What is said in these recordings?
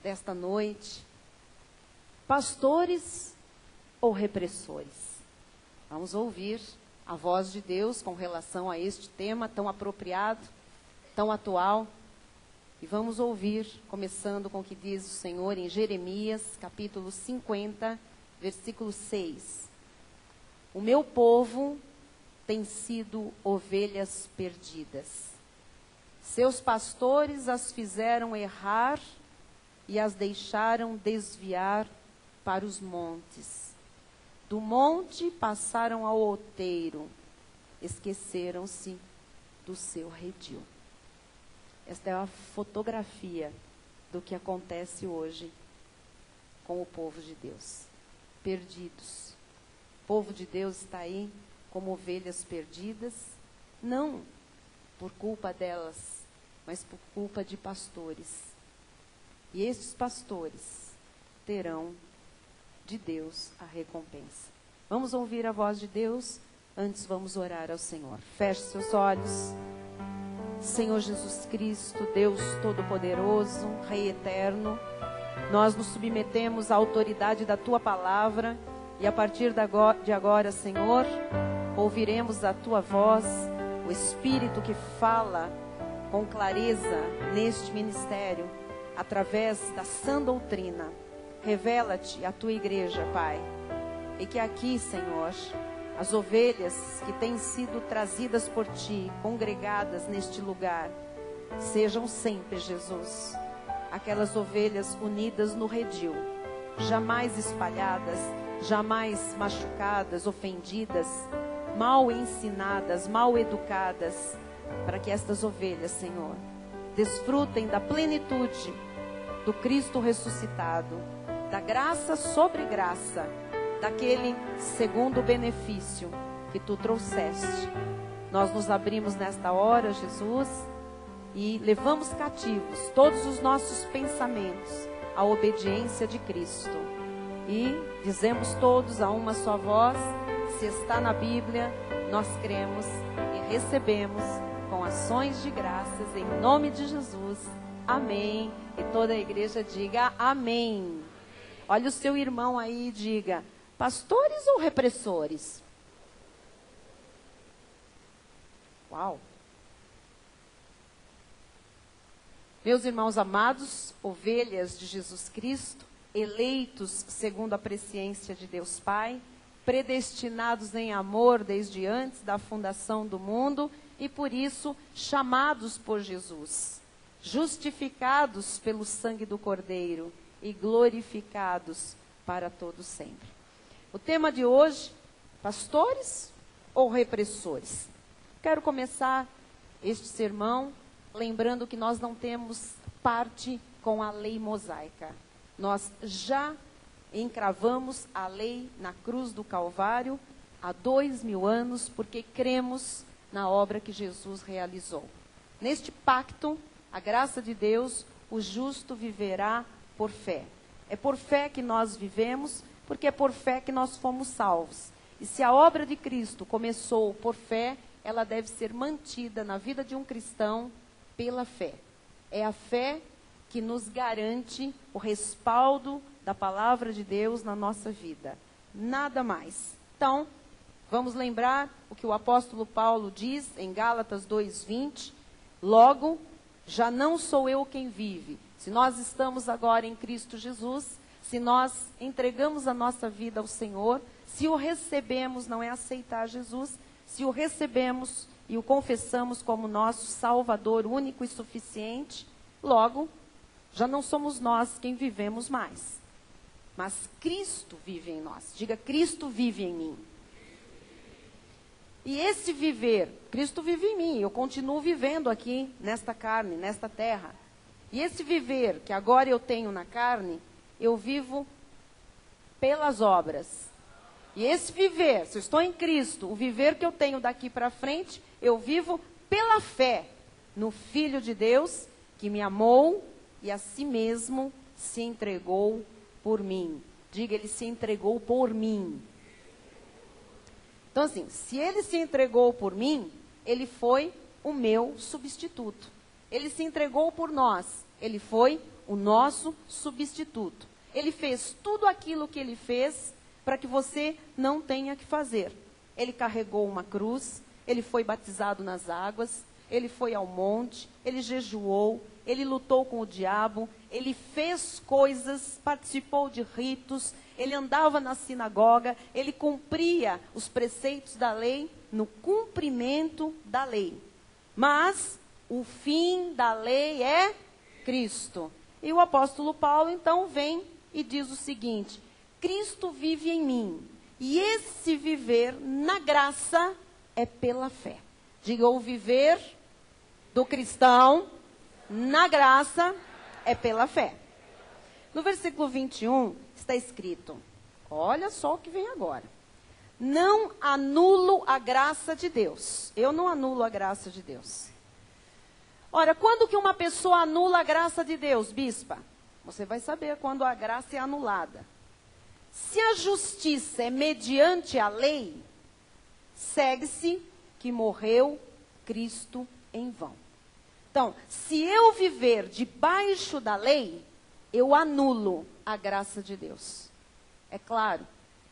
desta noite: pastores ou repressores? Vamos ouvir a voz de Deus com relação a este tema tão apropriado, tão atual. E vamos ouvir, começando com o que diz o Senhor em Jeremias, capítulo 50, versículo 6. O meu povo tem sido ovelhas perdidas. Seus pastores as fizeram errar e as deixaram desviar para os montes. Do monte passaram ao outeiro, esqueceram-se do seu redil. Esta é a fotografia do que acontece hoje com o povo de Deus. Perdidos. O povo de Deus está aí como ovelhas perdidas, não por culpa delas, mas por culpa de pastores. E estes pastores terão de Deus a recompensa. Vamos ouvir a voz de Deus, antes vamos orar ao Senhor. Feche seus olhos. Senhor Jesus Cristo, Deus Todo-Poderoso, Rei Eterno, nós nos submetemos à autoridade da Tua Palavra e a partir de agora, Senhor, ouviremos a Tua voz, o Espírito que fala com clareza neste ministério, através da sã doutrina. Revela-te à Tua igreja, Pai, e que aqui, Senhor, as ovelhas que têm sido trazidas por Ti, congregadas neste lugar, sejam sempre, Jesus, aquelas ovelhas unidas no redil, jamais espalhadas, jamais machucadas, ofendidas, mal ensinadas, mal educadas, para que estas ovelhas, Senhor, desfrutem da plenitude do Cristo ressuscitado, da graça sobre graça, daquele segundo benefício que Tu trouxeste. Nós nos abrimos nesta hora, Jesus, e levamos cativos todos os nossos pensamentos à obediência de Cristo. E dizemos todos a uma só voz: se está na Bíblia, nós cremos e recebemos com ações de graças em nome de Jesus. Amém. E toda a igreja diga amém. Olha o seu irmão aí e diga: pastores ou repressores? Uau! Meus irmãos amados, ovelhas de Jesus Cristo, eleitos segundo a presciência de Deus Pai, predestinados em amor desde antes da fundação do mundo e por isso chamados por Jesus, justificados pelo sangue do Cordeiro e glorificados para todo sempre. O tema de hoje: pastores ou repressores? Quero começar este sermão lembrando que nós não temos parte com a lei mosaica. Nós já encravamos a lei na cruz do Calvário há 2000 anos, porque cremos na obra que Jesus realizou. Neste pacto, a graça de Deus, o justo viverá por fé. É por fé que nós vivemos, porque é por fé que nós fomos salvos. E se a obra de Cristo começou por fé, ela deve ser mantida na vida de um cristão pela fé. É a fé que nos garante o respaldo da palavra de Deus na nossa vida. Nada mais. Então, vamos lembrar o que o apóstolo Paulo diz em Gálatas 2:20. Logo, já não sou eu quem vive. Se nós estamos agora em Cristo Jesus, se nós entregamos a nossa vida ao Senhor, se o recebemos, não é aceitar Jesus, se o recebemos e o confessamos como nosso Salvador único e suficiente, logo, já não somos nós quem vivemos mais. Mas Cristo vive em nós. Diga: Cristo vive em mim. E esse viver, Cristo vive em mim, eu continuo vivendo aqui nesta carne, nesta terra. E esse viver que agora eu tenho na carne, eu vivo pelas obras. E esse viver, se eu estou em Cristo, o viver que eu tenho daqui para frente, eu vivo pela fé no Filho de Deus, que me amou e a si mesmo se entregou por mim. Diga: Ele se entregou por mim. Então assim, se Ele se entregou por mim, Ele foi o meu substituto. Ele se entregou por nós. Ele foi o nosso substituto. Ele fez tudo aquilo que ele fez para que você não tenha que fazer. Ele carregou uma cruz, ele foi batizado nas águas, ele foi ao monte, ele jejuou, ele lutou com o diabo, ele fez coisas, participou de ritos, ele andava na sinagoga, ele cumpria os preceitos da lei no cumprimento da lei. Mas o fim da lei é Cristo. E o apóstolo Paulo então vem e diz o seguinte: Cristo vive em mim, e esse viver na graça é pela fé. Diga, o viver do cristão na graça é pela fé. No versículo 21 está escrito, olha só o que vem agora. Não anulo a graça de Deus. Eu não anulo a graça de Deus. Ora, quando que uma pessoa anula a graça de Deus, bispa? Você vai saber quando a graça é anulada. Se a justiça é mediante a lei, segue-se que morreu Cristo em vão. Então, se eu viver debaixo da lei, eu anulo a graça de Deus. É claro.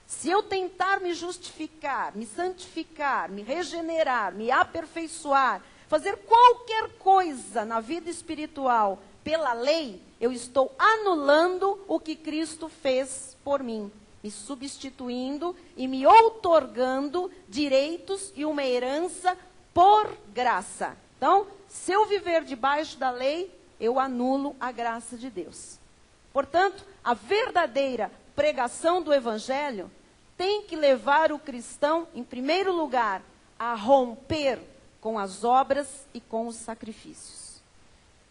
Se eu tentar me justificar, me santificar, me regenerar, me aperfeiçoar, fazer qualquer coisa na vida espiritual pela lei, eu estou anulando o que Cristo fez por mim, me substituindo e me outorgando direitos e uma herança por graça. Então, se eu viver debaixo da lei, eu anulo a graça de Deus. Portanto, a verdadeira pregação do Evangelho tem que levar o cristão, em primeiro lugar, a romper com as obras e com os sacrifícios.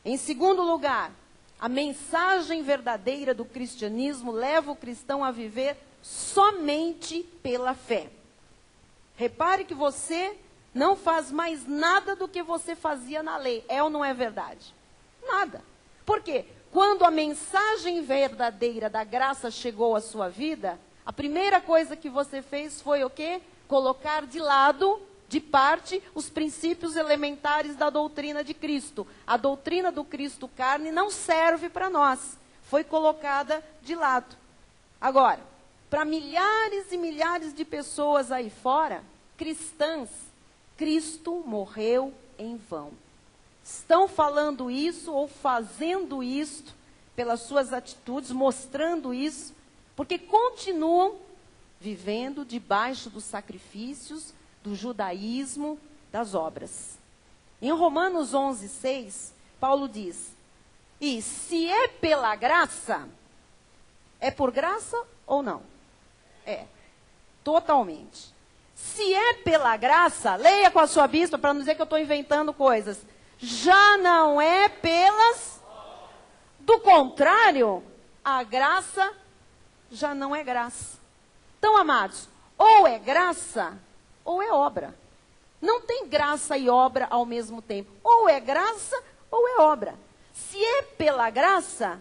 Em segundo lugar, a mensagem verdadeira do cristianismo leva o cristão a viver somente pela fé. Repare que você não faz mais nada do que você fazia na lei. É ou não é verdade? Nada. Por quê? Quando a mensagem verdadeira da graça chegou à sua vida, a primeira coisa que você fez foi o quê? Colocar de lado, de parte, os princípios elementares da doutrina de Cristo. A doutrina do Cristo carne não serve para nós. Foi colocada de lado. Agora, para milhares e milhares de pessoas aí fora, cristãs, Cristo morreu em vão. Estão falando isso ou fazendo isto pelas suas atitudes, mostrando isso, porque continuam vivendo debaixo dos sacrifícios, do judaísmo, das obras. Em Romanos 11:6, Paulo diz, e se é pela graça, é por graça ou não? É, totalmente. Se é pela graça, leia com a sua bispa para não dizer que eu estou inventando coisas. Já não é pelas... Do contrário, a graça já não é graça. Então, amados, ou é graça, ou é obra. Não tem graça e obra ao mesmo tempo. Ou é graça, ou é obra. Se é pela graça,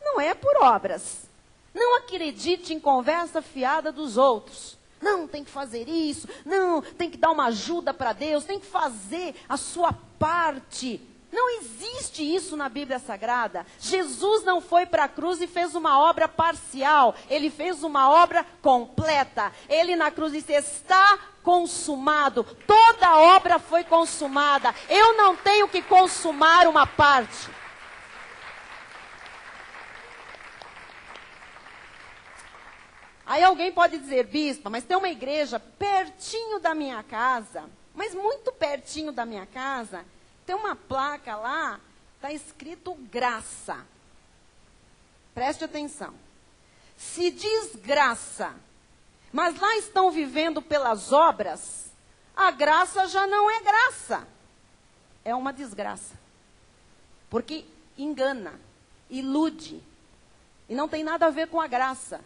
não é por obras. Não acredite em conversa fiada dos outros. Não, tem que fazer isso. Não, tem que dar uma ajuda para Deus. Tem que fazer a sua parte. Não existe isso na Bíblia Sagrada. Jesus não foi para a cruz e fez uma obra parcial. Ele fez uma obra completa. Ele na cruz disse, está consumado. Toda a obra foi consumada. Eu não tenho que consumar uma parte. Aí alguém pode dizer, bispa, mas tem uma igreja pertinho da minha casa, mas muito pertinho da minha casa, tem uma placa lá, está escrito graça. Preste atenção. Se diz graça, mas lá estão vivendo pelas obras, a graça já não é graça. É uma desgraça. Porque engana, ilude. E não tem nada a ver com a graça.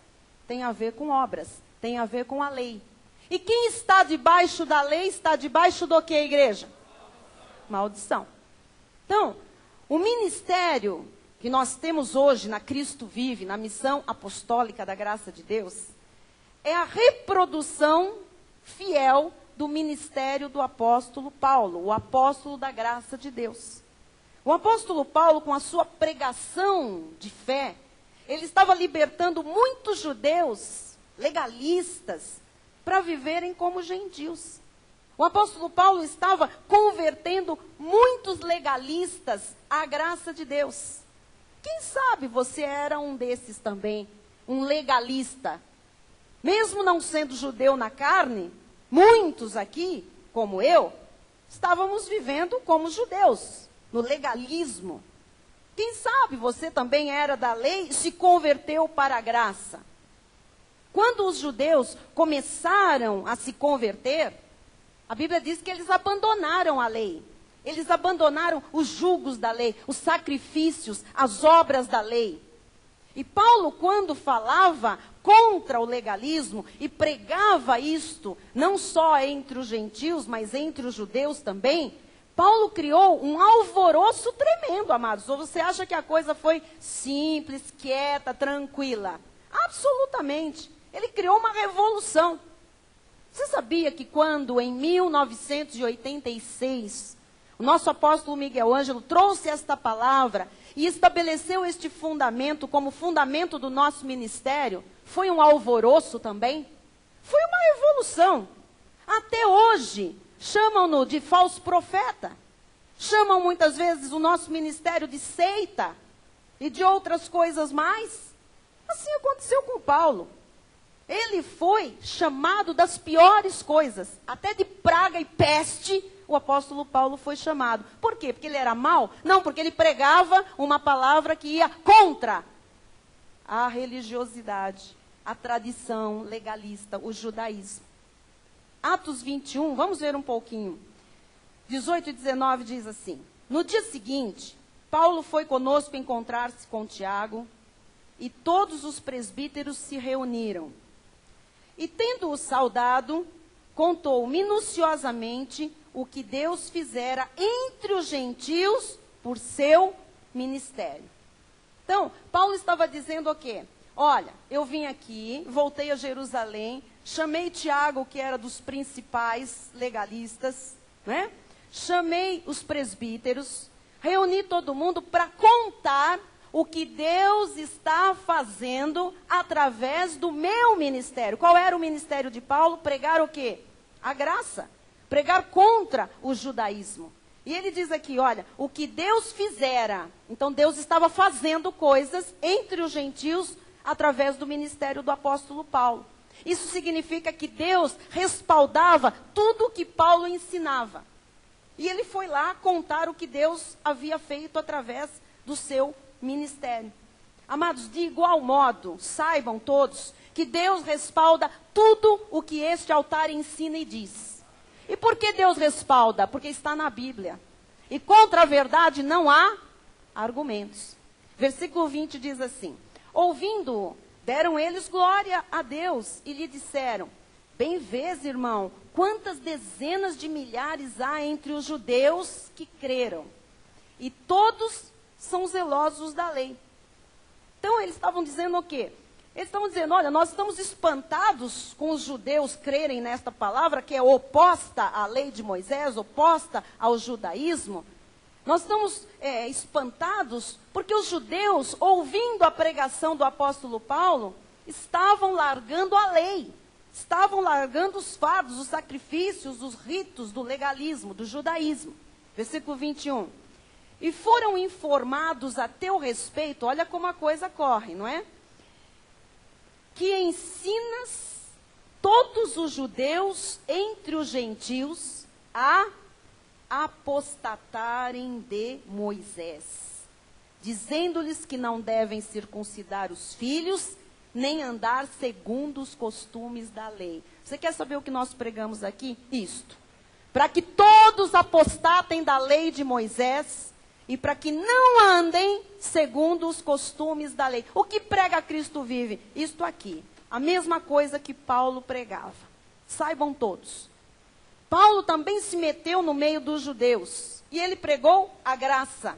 Tem a ver com obras, tem a ver com a lei. E quem está debaixo da lei está debaixo do que, igreja? Maldição. Então, o ministério que nós temos hoje na Cristo Vive, na missão apostólica da graça de Deus, é a reprodução fiel do ministério do apóstolo Paulo, o apóstolo da graça de Deus. O apóstolo Paulo, com a sua pregação de fé, ele estava libertando muitos judeus legalistas para viverem como gentios. O apóstolo Paulo estava convertendo muitos legalistas à graça de Deus. Quem sabe você era um desses também, um legalista. Mesmo não sendo judeu na carne, muitos aqui, como eu, estávamos vivendo como judeus, no legalismo. Quem sabe você também era da lei e se converteu para a graça. Quando os judeus começaram a se converter, a Bíblia diz que eles abandonaram a lei. Eles abandonaram os julgos da lei, os sacrifícios, as obras da lei. E Paulo, quando falava contra o legalismo e pregava isto, não só entre os gentios, mas entre os judeus também, Paulo criou um alvoroço tremendo, amados. Ou você acha que a coisa foi simples, quieta, tranquila? Absolutamente. Ele criou uma revolução. Você sabia que quando, em 1986, o nosso apóstolo Miguel Ângelo trouxe esta palavra e estabeleceu este fundamento como fundamento do nosso ministério, foi um alvoroço também? Foi uma revolução. Até hoje, chamam-no de falso profeta. Chamam muitas vezes o nosso ministério de seita e de outras coisas mais. Assim aconteceu com Paulo. Ele foi chamado das piores coisas, até de praga e peste, o apóstolo Paulo foi chamado. Por quê? Porque ele era mau? Não, porque ele pregava uma palavra que ia contra a religiosidade, a tradição legalista, o judaísmo. Atos 21, vamos ver um pouquinho. 18 e 19 diz assim: no dia seguinte, Paulo foi conosco encontrar-se com Tiago, e todos os presbíteros se reuniram. E tendo-o saudado, contou minuciosamente o que Deus fizera entre os gentios por seu ministério. Então, Paulo estava dizendo o quê? Olha, eu vim aqui, voltei a Jerusalém, chamei Tiago, que era dos principais legalistas, né? Chamei os presbíteros, reuni todo mundo para contar o que Deus está fazendo através do meu ministério. Qual era o ministério de Paulo? Pregar o quê? A graça. Pregar contra o judaísmo. E ele diz aqui, olha, o que Deus fizera. Então Deus estava fazendo coisas entre os gentios através do ministério do apóstolo Paulo. Isso significa que Deus respaldava tudo o que Paulo ensinava. E ele foi lá contar o que Deus havia feito através do seu ministério. Amados, de igual modo, saibam todos que Deus respalda tudo o que este altar ensina e diz. E por que Deus respalda? Porque está na Bíblia. E contra a verdade não há argumentos. Versículo 20 diz assim: ouvindo-o, deram eles glória a Deus e lhe disseram: bem vês, irmão, quantas dezenas de milhares há entre os judeus que creram. E todos são zelosos da lei. Então eles estavam dizendo o quê? Eles estavam dizendo, olha, nós estamos espantados com os judeus crerem nesta palavra que é oposta à lei de Moisés, oposta ao judaísmo. Nós estamos espantados porque os judeus, ouvindo a pregação do apóstolo Paulo, estavam largando a lei. Estavam largando os fardos, os sacrifícios, os ritos do legalismo, do judaísmo. Versículo 21. E foram informados a teu respeito, olha como a coisa corre, não é? Que ensinas todos os judeus entre os gentios a apostatarem de Moisés, dizendo-lhes que não devem circuncidar os filhos, nem andar segundo os costumes da lei. Você quer saber o que nós pregamos aqui? Isto. Para que todos apostatem da lei de Moisés, e para que não andem segundo os costumes da lei. O que prega Cristo vive? Isto aqui. A mesma coisa que Paulo pregava. Saibam todos. Paulo também se meteu no meio dos judeus. E ele pregou a graça.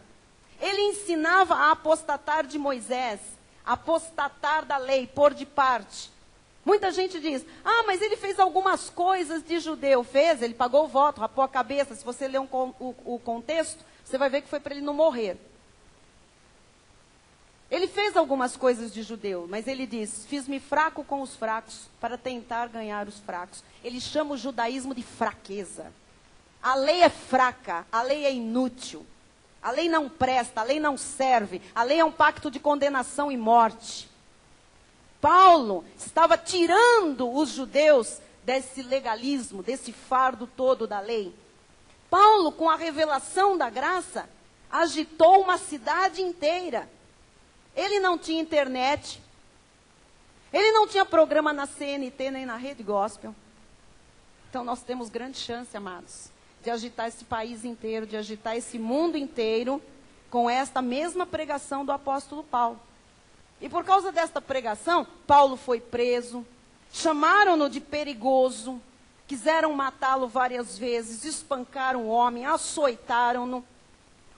Ele ensinava a apostatar de Moisés. Apostatar da lei, pôr de parte. Muita gente diz, mas ele fez algumas coisas de judeu. Fez, ele pagou o voto, rapou a cabeça. Se você ler o contexto, você vai ver que foi para ele não morrer. Ele fez algumas coisas de judeu, mas ele diz, fiz-me fraco com os fracos para tentar ganhar os fracos. Ele chama o judaísmo de fraqueza. A lei é fraca, a lei é inútil. A lei não presta, a lei não serve. A lei é um pacto de condenação e morte. Paulo estava tirando os judeus desse legalismo, desse fardo todo da lei. Paulo, com a revelação da graça, agitou uma cidade inteira. Ele não tinha internet. Ele não tinha programa na CNT nem na Rede Gospel. Então nós temos grande chance, amados, de agitar esse país inteiro, de agitar esse mundo inteiro com esta mesma pregação do apóstolo Paulo. E por causa desta pregação, Paulo foi preso, chamaram-no de perigoso, quiseram matá-lo várias vezes, espancaram o homem, açoitaram-no.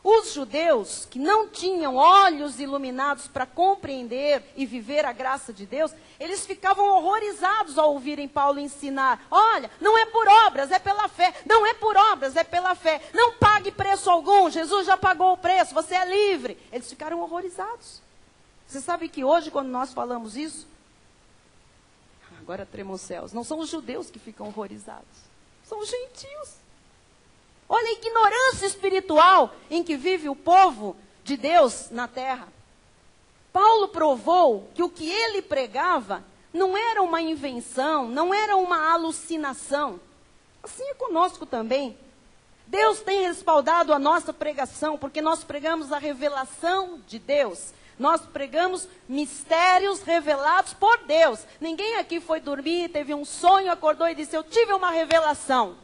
Os judeus que não tinham olhos iluminados para compreender e viver a graça de Deus, eles ficavam horrorizados ao ouvirem Paulo ensinar. Olha, não é por obras, é pela fé. Não é por obras, é pela fé. Não pague preço algum, Jesus já pagou o preço, você é livre. Eles ficaram horrorizados. Você sabe que hoje, quando nós falamos isso, agora tremam os céus, não são os judeus que ficam horrorizados, são os gentios. Olha a ignorância espiritual em que vive o povo de Deus na terra. Paulo provou que o que ele pregava não era uma invenção, não era uma alucinação. Assim é conosco também. Deus tem respaldado a nossa pregação, porque nós pregamos a revelação de Deus. Nós pregamos mistérios revelados por Deus. Ninguém aqui foi dormir, teve um sonho, acordou e disse, eu tive uma revelação.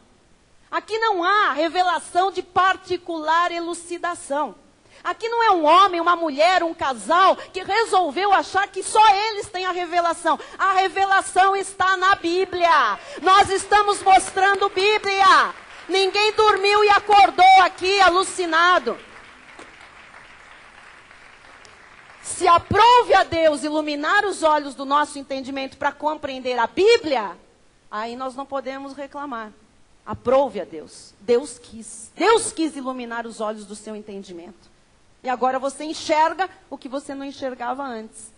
Aqui não há revelação de particular elucidação. Aqui não é um homem, uma mulher, um casal que resolveu achar que só eles têm a revelação. A revelação está na Bíblia. Nós estamos mostrando Bíblia. Ninguém dormiu e acordou aqui alucinado. Se aprove a Deus iluminar os olhos do nosso entendimento para compreender a Bíblia, aí nós não podemos reclamar. Aprove a Deus. Deus quis iluminar os olhos do seu entendimento. E agora você enxerga o que você não enxergava antes.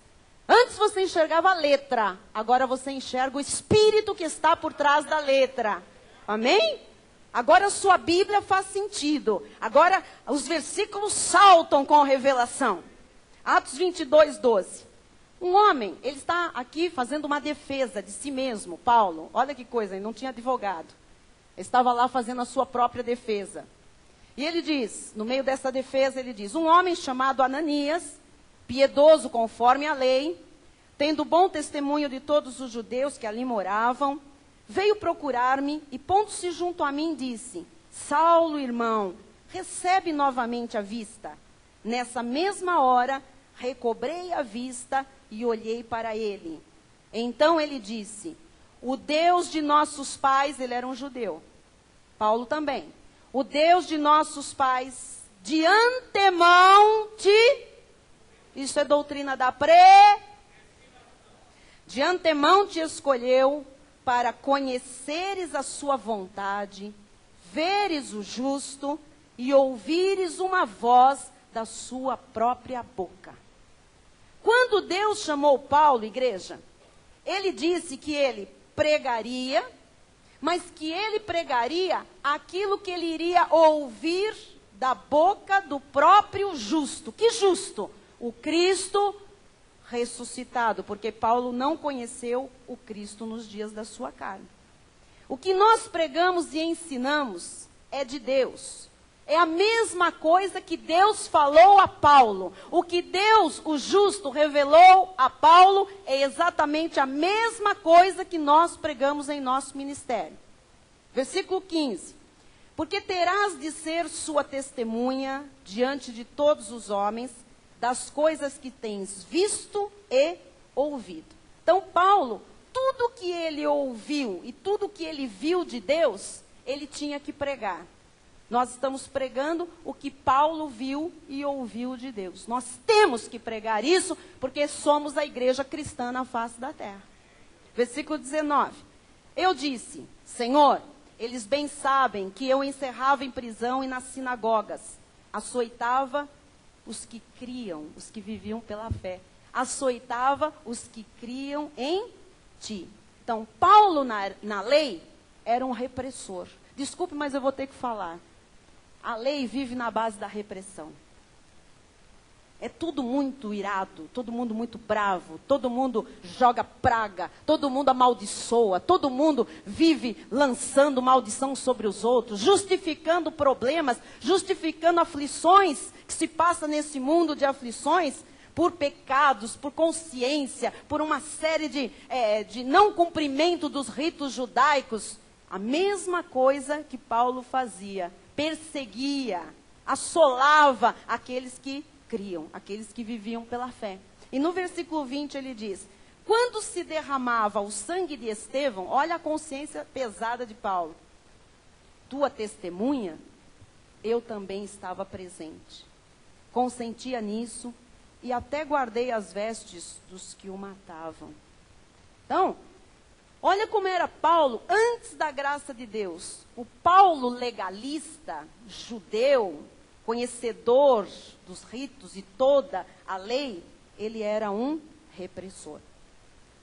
Antes você enxergava a letra. Agora você enxerga o espírito que está por trás da letra. Amém? Agora a sua Bíblia faz sentido. Agora os versículos saltam com revelação. Atos 22, 12. Um homem, ele está aqui fazendo uma defesa de si mesmo, Paulo. Olha que coisa, ele não tinha advogado. Estava lá fazendo a sua própria defesa. E ele diz, no meio dessa defesa, ele diz, um homem chamado Ananias, piedoso conforme a lei, tendo bom testemunho de todos os judeus que ali moravam, veio procurar-me e, pondo-se junto a mim, disse, Saulo, irmão, recebe novamente a vista. Nessa mesma hora, recobrei a vista e olhei para ele. Então ele disse, o Deus de nossos pais, ele era um judeu, Paulo também, o Deus de nossos pais, de antemão isso é doutrina da de antemão te escolheu para conheceres a sua vontade, veres o justo e ouvires uma voz da sua própria boca. Quando Deus chamou Paulo, igreja, ele disse que ele pregaria, mas que ele pregaria aquilo que ele iria ouvir da boca do próprio justo. Que justo? O Cristo ressuscitado, porque Paulo não conheceu o Cristo nos dias da sua carne. O que nós pregamos e ensinamos é de Deus. É a mesma coisa que Deus falou a Paulo. O que Deus, o justo, revelou a Paulo é exatamente a mesma coisa que nós pregamos em nosso ministério. Versículo 15. Porque terás de ser sua testemunha diante de todos os homens das coisas que tens visto e ouvido. Então, Paulo, tudo que ele ouviu e tudo que ele viu de Deus, ele tinha que pregar. Nós estamos pregando o que Paulo viu e ouviu de Deus. Nós temos que pregar isso porque somos a igreja cristã na face da terra. Versículo 19. Eu disse, Senhor, eles bem sabem que eu encerrava em prisão e nas sinagogas açoitava os que criam, os que viviam pela fé. Açoitava os que criam em ti. Então, Paulo na lei era um repressor. Desculpe, mas eu vou ter que falar. A lei vive na base da repressão. É tudo muito irado, todo mundo muito bravo, todo mundo joga praga, todo mundo amaldiçoa, todo mundo vive lançando maldição sobre os outros, justificando problemas, justificando aflições que se passa nesse mundo de aflições por pecados, por consciência, por uma série de não cumprimento dos ritos judaicos. A mesma coisa que Paulo fazia, perseguia, assolava aqueles que criam, aqueles que viviam pela fé. E no versículo 20 ele diz, quando se derramava o sangue de Estevão, olha a consciência pesada de Paulo, tua testemunha, eu também estava presente. Consentia nisso e até guardei as vestes dos que o matavam. Então, olha como era Paulo antes da graça de Deus. O Paulo legalista, judeu, conhecedor dos ritos e toda a lei, ele era um repressor.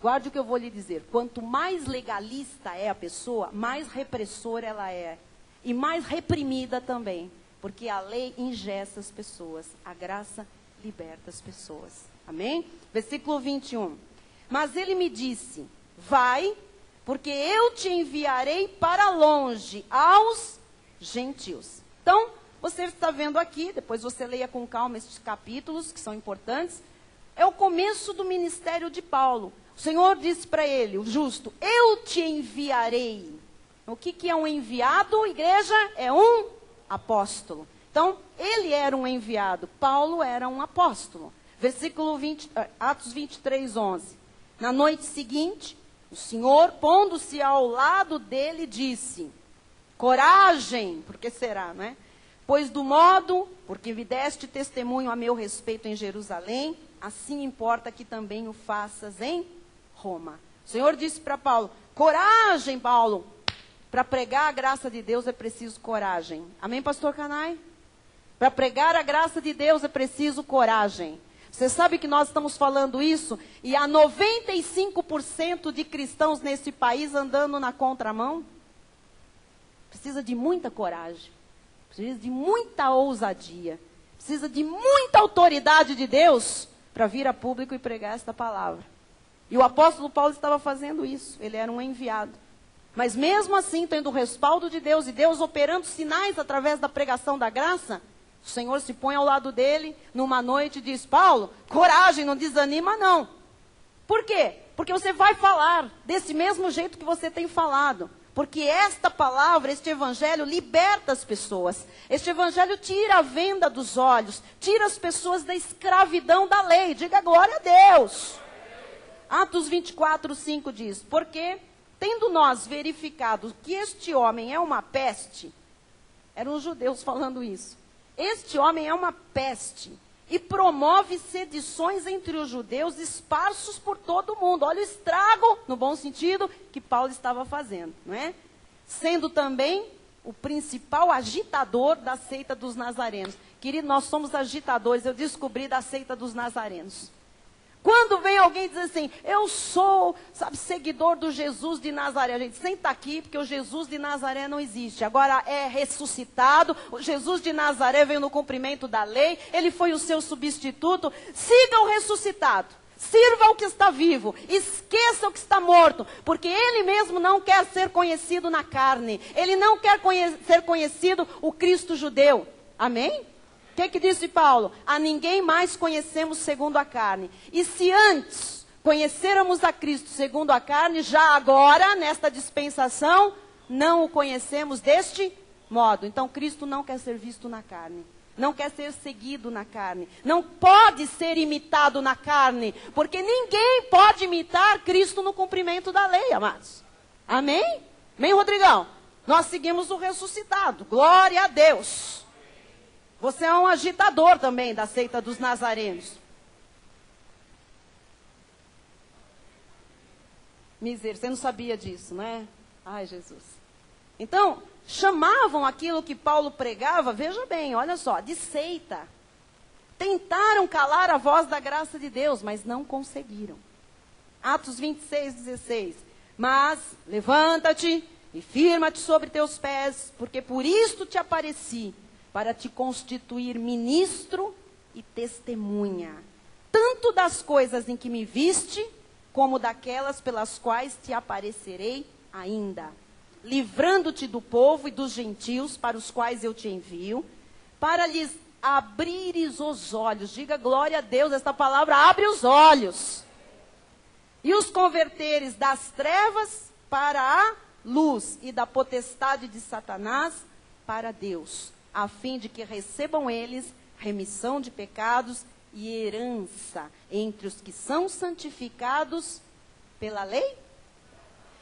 Guarde o que eu vou lhe dizer. Quanto mais legalista é a pessoa, mais repressora ela é. E mais reprimida também. Porque a lei engessa as pessoas. A graça liberta as pessoas. Amém? Versículo 21. Mas ele me disse, vai, porque eu te enviarei para longe aos gentios. Então, você está vendo aqui, depois você leia com calma esses capítulos, que são importantes. É o começo do ministério de Paulo. O Senhor disse para ele, o justo, eu te enviarei. O que é um enviado, igreja? É um apóstolo. Então, ele era um enviado, Paulo era um apóstolo. Versículo 20, Atos 23, 11. Na noite seguinte, o Senhor, pondo-se ao lado dele, disse, coragem, porque será, né? Pois do modo, porque me deste testemunho a meu respeito em Jerusalém, assim importa que também o faças em Roma. O Senhor disse para Paulo, coragem, Paulo. Para pregar a graça de Deus é preciso coragem. Amém, pastor Canai? Para pregar a graça de Deus é preciso coragem. Você sabe que nós estamos falando isso e há 95% de cristãos nesse país andando na contramão? Precisa de muita coragem. Precisa de muita ousadia. Precisa de muita autoridade de Deus para vir a público e pregar esta palavra. E o apóstolo Paulo estava fazendo isso. Ele era um enviado. Mas mesmo assim, tendo o respaldo de Deus e Deus operando sinais através da pregação da graça, o Senhor se põe ao lado dele numa noite e diz, Paulo, coragem, não desanima não. Por quê? Porque você vai falar desse mesmo jeito que você tem falado. Porque esta palavra, este evangelho liberta as pessoas. Este evangelho tira a venda dos olhos, tira as pessoas da escravidão da lei. Diga glória a Deus. Atos 24, 5 diz, porque tendo nós verificado que este homem é uma peste, eram os judeus falando isso. Este homem é uma peste e promove sedições entre os judeus esparsos por todo o mundo. Olha o estrago, no bom sentido, que Paulo estava fazendo, não é? Sendo também o principal agitador da seita dos nazarenos. Querido, nós somos agitadores, eu descobri da seita dos nazarenos. Quando vem alguém dizer assim, eu sou, sabe, seguidor do Jesus de Nazaré. A gente senta aqui, porque o Jesus de Nazaré não existe. Agora é ressuscitado, o Jesus de Nazaré veio no cumprimento da lei, ele foi o seu substituto. Siga o ressuscitado, sirva o que está vivo, esqueça o que está morto, porque ele mesmo não quer ser conhecido na carne. Ele não quer ser conhecido o Cristo judeu. Amém? O que disse Paulo? A ninguém mais conhecemos segundo a carne. E se antes conhecêramos a Cristo segundo a carne, já agora, nesta dispensação, não o conhecemos deste modo. Então, Cristo não quer ser visto na carne. Não quer ser seguido na carne. Não pode ser imitado na carne. Porque ninguém pode imitar Cristo no cumprimento da lei, amados. Amém? Amém, Rodrigão? Nós seguimos o ressuscitado. Glória a Deus. Você é um agitador também da seita dos nazarenos. Miser, você não sabia disso, não é? Ai, Jesus. Então, chamavam aquilo que Paulo pregava, veja bem, olha só, de seita. Tentaram calar a voz da graça de Deus, mas não conseguiram. Atos 26, 16. Mas levanta-te e firma-te sobre teus pés, porque por isto te apareci, para te constituir ministro e testemunha, tanto das coisas em que me viste, como daquelas pelas quais te aparecerei ainda, livrando-te do povo e dos gentios para os quais eu te envio, para lhes abrires os olhos. Diga glória a Deus, esta palavra abre os olhos. E os converteres das trevas para a luz e da potestade de Satanás para Deus, a fim de que recebam eles remissão de pecados e herança entre os que são santificados pela lei?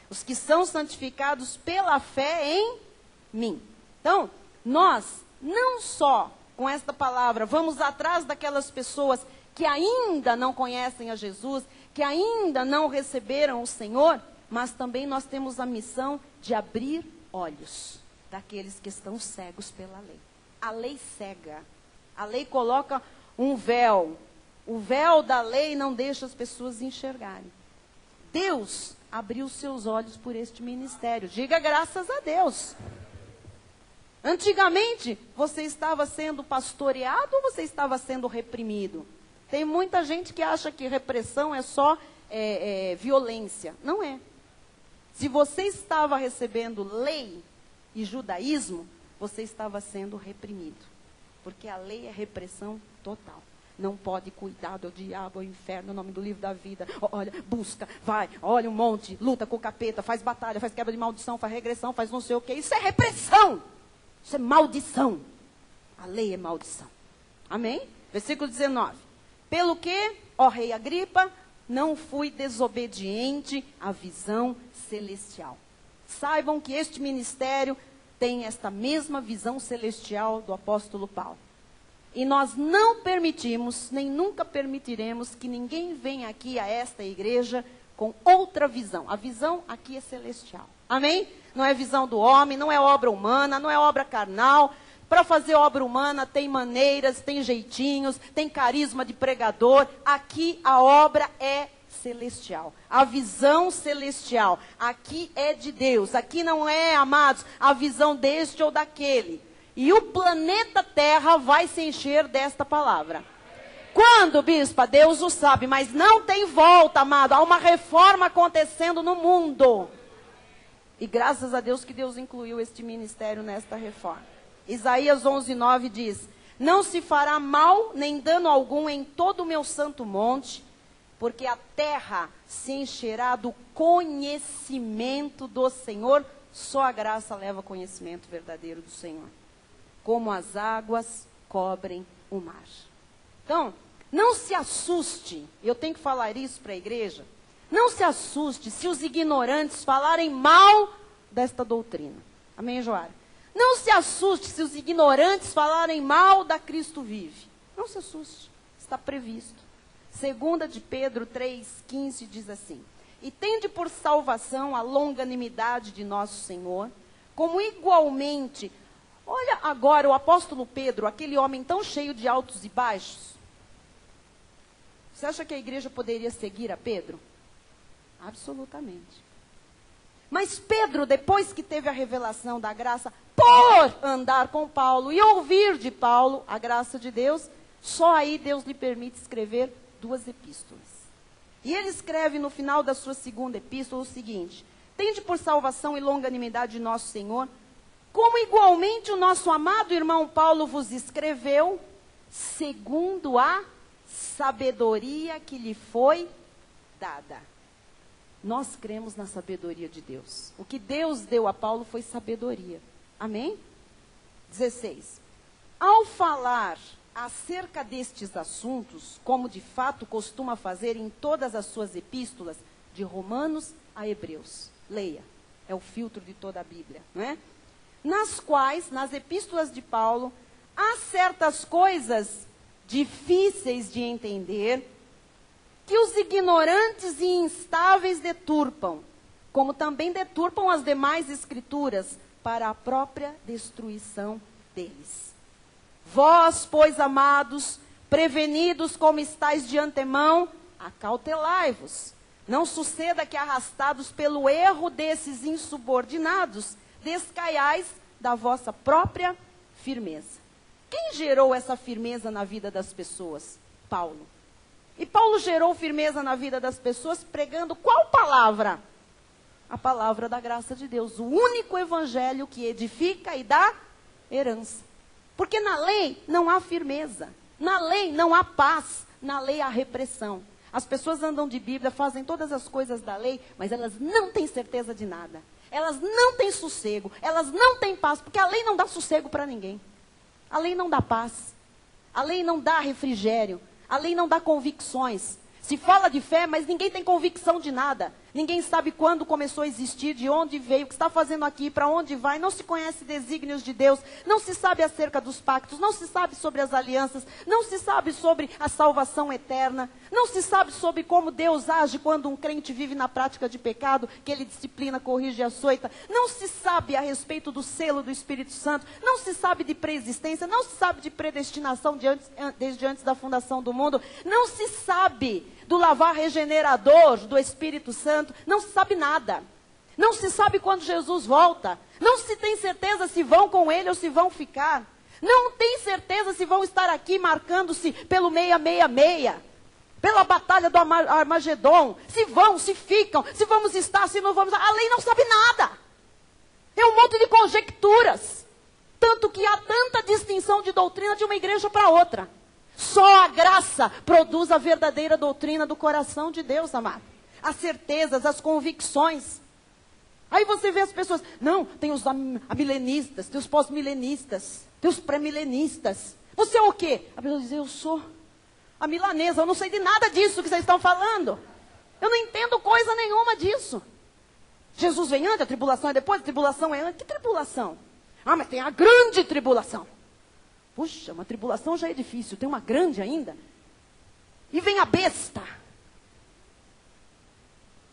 Os que são santificados pela fé em mim. Então, nós não só com esta palavra vamos atrás daquelas pessoas que ainda não conhecem a Jesus, que ainda não receberam o Senhor, mas também nós temos a missão de abrir olhos daqueles que estão cegos pela lei. A lei cega. A lei coloca um véu. O véu da lei não deixa as pessoas enxergarem. Deus abriu seus olhos por este ministério. Diga graças a Deus. Antigamente, você estava sendo pastoreado ou você estava sendo reprimido? Tem muita gente que acha que repressão é só violência. Não é. Se você estava recebendo lei e judaísmo, você estava sendo reprimido. Porque a lei é repressão total. Não pode, cuidado, ao diabo, ao inferno, no nome do livro da vida. Olha, busca, vai, olha um monte, luta com o capeta, faz batalha, faz quebra de maldição, faz regressão, faz não sei o quê. Isso é repressão. Isso é maldição. A lei é maldição. Amém? Versículo 19. Pelo que, ó rei Agripa, não fui desobediente à visão celestial. Saibam que este ministério tem esta mesma visão celestial do apóstolo Paulo. E nós não permitimos, nem nunca permitiremos que ninguém venha aqui a esta igreja com outra visão. A visão aqui é celestial. Amém? Não é visão do homem, não é obra humana, não é obra carnal. Para fazer obra humana tem maneiras, tem jeitinhos, tem carisma de pregador. Aqui a obra é celestial. A visão celestial. Aqui é de Deus. Aqui não é, amados, a visão deste ou daquele. E o planeta Terra vai se encher desta palavra. Quando, bispa? Deus o sabe, mas não tem volta, amado. Há uma reforma acontecendo no mundo. E graças a Deus que Deus incluiu este ministério nesta reforma. Isaías 11:9 diz: não se fará mal nem dano algum em todo o meu santo monte, porque a terra se encherá do conhecimento do Senhor. Só a graça leva conhecimento verdadeiro do Senhor. Como as águas cobrem o mar. Então, não se assuste, eu tenho que falar isso para a igreja, não se assuste se os ignorantes falarem mal desta doutrina. Amém, Joara? Não se assuste se os ignorantes falarem mal da Cristo vive. Não se assuste, está previsto. 2 de Pedro 3,15 diz assim: e tende por salvação a longanimidade de nosso Senhor, como igualmente... Olha agora o apóstolo Pedro, aquele homem tão cheio de altos e baixos. Você acha que a igreja poderia seguir a Pedro? Absolutamente. Mas Pedro, depois que teve a revelação da graça, por andar com Paulo e ouvir de Paulo a graça de Deus, só aí Deus lhe permite escrever 2 epístolas. E ele escreve no final da sua 2ª epístola o seguinte: tende por salvação e longanimidade de nosso Senhor, como igualmente o nosso amado irmão Paulo vos escreveu, segundo a sabedoria que lhe foi dada. Nós cremos na sabedoria de Deus. O que Deus deu a Paulo foi sabedoria. Amém? 16. Ao falar acerca destes assuntos, como de fato costuma fazer em todas as suas epístolas, de Romanos a Hebreus. Leia, é o filtro de toda a Bíblia, não é? Nas quais, nas epístolas de Paulo, há certas coisas difíceis de entender, que os ignorantes e instáveis deturpam, como também deturpam as demais escrituras, para a própria destruição deles. Vós, pois, amados, prevenidos como estáis de antemão, acautelai-vos. Não suceda que, arrastados pelo erro desses insubordinados, descaiais da vossa própria firmeza. Quem gerou essa firmeza na vida das pessoas? Paulo. E Paulo gerou firmeza na vida das pessoas pregando qual palavra? A palavra da graça de Deus. O único evangelho que edifica e dá herança. Porque na lei não há firmeza. Na lei não há paz. Na lei há repressão. As pessoas andam de Bíblia, fazem todas as coisas da lei, mas elas não têm certeza de nada. Elas não têm sossego. Elas não têm paz, porque a lei não dá sossego para ninguém. A lei não dá paz. A lei não dá refrigério. A lei não dá convicções. Se fala de fé, mas ninguém tem convicção de nada. Ninguém sabe quando começou a existir, de onde veio, o que está fazendo aqui, para onde vai. Não se conhece desígnios de Deus. Não se sabe acerca dos pactos. Não se sabe sobre as alianças. Não se sabe sobre a salvação eterna. Não se sabe sobre como Deus age quando um crente vive na prática de pecado, que ele disciplina, corrige e açoita. Não se sabe a respeito do selo do Espírito Santo. Não se sabe de preexistência. Não se sabe de predestinação desde antes da fundação do mundo. Não se sabe do lavar regenerador do Espírito Santo. Não se sabe nada. Não se sabe quando Jesus volta. Não se tem certeza se vão com ele ou se vão ficar. Não tem certeza se vão estar aqui marcando-se pelo 666. Pela batalha do Armagedon. Se vão, se ficam, se vamos estar, se não vamos. A lei não sabe nada. É um monte de conjecturas. Tanto que há tanta distinção de doutrina de uma igreja para outra. Só a graça produz a verdadeira doutrina do coração de Deus, amado. As certezas, as convicções. Aí você vê as pessoas, não, tem os amilenistas, tem os pós-milenistas, tem os pré-milenistas. Você é o quê? A pessoa diz, eu sou a milanesa, eu não sei de nada disso que vocês estão falando. Eu não entendo coisa nenhuma disso. Jesus vem antes, a tribulação é depois, a tribulação é antes. Que tribulação? Ah, mas tem a grande tribulação. Puxa, uma tribulação já é difícil, tem uma grande ainda. E vem a besta.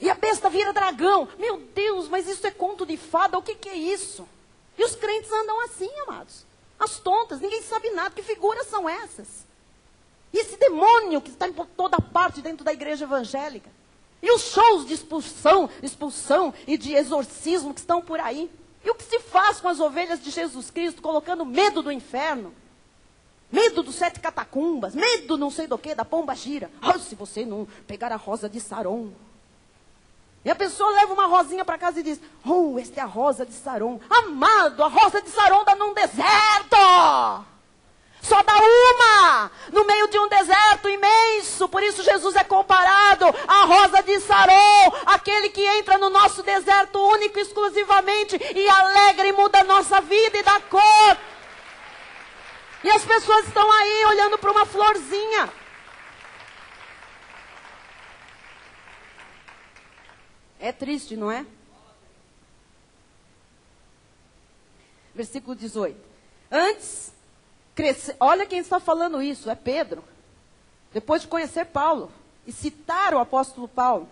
E a besta vira dragão. Meu Deus, mas isso é conto de fada, o que é isso? E os crentes andam assim, amados. As tontas, ninguém sabe nada, que figuras são essas? E esse demônio que está em toda parte dentro da igreja evangélica. E os shows de expulsão e de exorcismo que estão por aí. E o que se faz com as ovelhas de Jesus Cristo, colocando medo do inferno? Medo dos 7 catacumbas, medo não sei do que, da pomba gira. Ah, se você não pegar a rosa de Saron. E a pessoa leva uma rosinha para casa e diz, oh, esta é a rosa de Saron. Amado, a rosa de Saron dá num deserto. Só dá uma, no meio de um deserto imenso. Por isso Jesus é comparado à rosa de Saron. Aquele que entra no nosso deserto único, exclusivamente, e alegra e muda a nossa vida e dá cor. E as pessoas estão aí olhando para uma florzinha. É triste, não é? Versículo 18. Antes, olha quem está falando isso, é Pedro. Depois de conhecer Paulo e citar o apóstolo Paulo.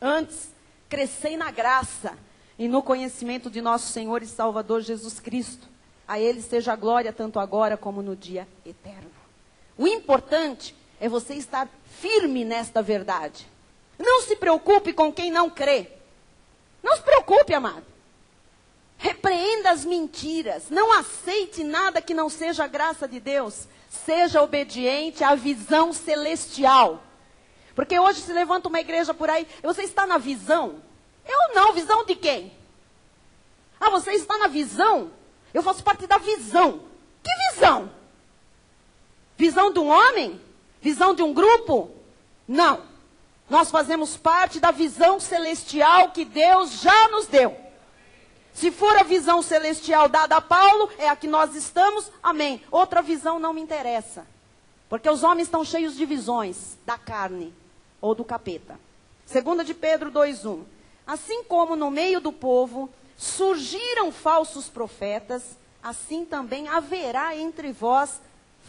Antes, crescei na graça e no conhecimento de nosso Senhor e Salvador Jesus Cristo. A Ele seja a glória tanto agora como no dia eterno. O importante é você estar firme nesta verdade. Não se preocupe com quem não crê. Não se preocupe, amado. Repreenda as mentiras. Não aceite nada que não seja a graça de Deus. Seja obediente à visão celestial. Porque hoje se levanta uma igreja por aí. Você está na visão? Eu não. Visão de quem? Ah, você está na visão? Eu faço parte da visão. Que visão? Visão de um homem? Visão de um grupo? Não. Nós fazemos parte da visão celestial que Deus já nos deu. Se for a visão celestial dada a Paulo, é a que nós estamos, amém. Outra visão não me interessa. Porque os homens estão cheios de visões da carne ou do capeta. 2 de Pedro 2:1. Assim como no meio do povo surgiram falsos profetas, assim também haverá entre vós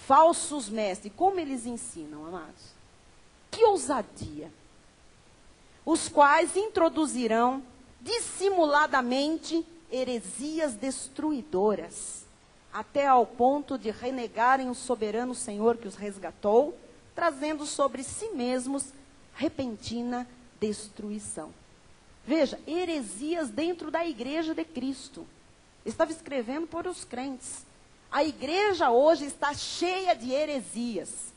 falsos mestres. Como eles ensinam, amados? Que ousadia! Os quais introduzirão dissimuladamente heresias destruidoras, até ao ponto de renegarem o soberano Senhor que os resgatou, trazendo sobre si mesmos repentina destruição. Veja, heresias dentro da igreja de Cristo. Estava escrevendo por os crentes. A igreja hoje está cheia de heresias.